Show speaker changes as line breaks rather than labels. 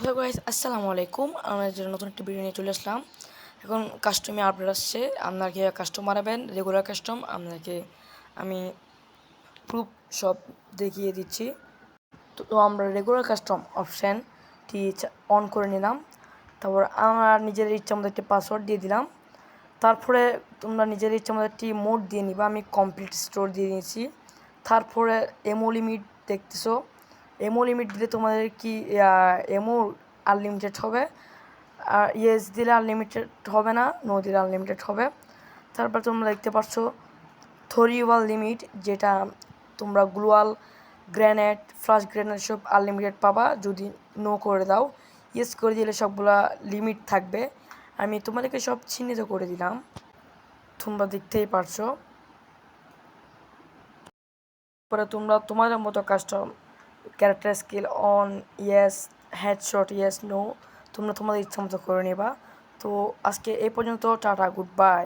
Hello guys, আসসালামু আলাইকুম। আমরা যে নতুন একটা ভিডিও নিয়ে চলে আসলাম। এখন কাস্টমে আপডেট আসছে। আপনাকে কাস্টম বানাবেন, রেগুলার কাস্টম। আপনাকে আমি প্রুফ সব দেখিয়ে দিচ্ছি। তো আমরা রেগুলার কাস্টম অপশানটি অন করে নিলাম। তারপর আমার নিজের ইচ্ছা মতো একটি পাসওয়ার্ড দিয়ে দিলাম। তারপরে তোমরা নিজের ইচ্ছা মতো একটি মোড দিয়ে নিবা। আমি কমপ্লিট স্টোর দিয়ে নিয়েছি। তারপরে এমও লিমিট দেখতেছো। এমও লিমিট দিলে তোমাদের কি এমও আনলিমিটেড হবে, আর ইয়েস দিলে আনলিমিটেড হবে না, নো দিলে আনলিমিটেড হবে। তারপর তোমরা দেখতে পাচ্ছ থরিওয়াল লিমিট, যেটা তোমরা গ্লোয়াল গ্রেনেড, ফ্লাশ গ্রেনেড সব আনলিমিটেড পাবা যদি নো করে দাও। ইয়েস করে দিলে সবগুলা লিমিট থাকবে। আমি তোমাদেরকে সব চিহ্নিত করে দিলাম, তোমরা দেখতেই পারছো। পরে তোমরা তোমাদের মতো custom character skill on, yes, headshot, yes, no, তোমরা তোমাদের ইচ্ছা মতো করে নেবা। তো আজকে এই পর্যন্ত, টাটা, গুড বাই।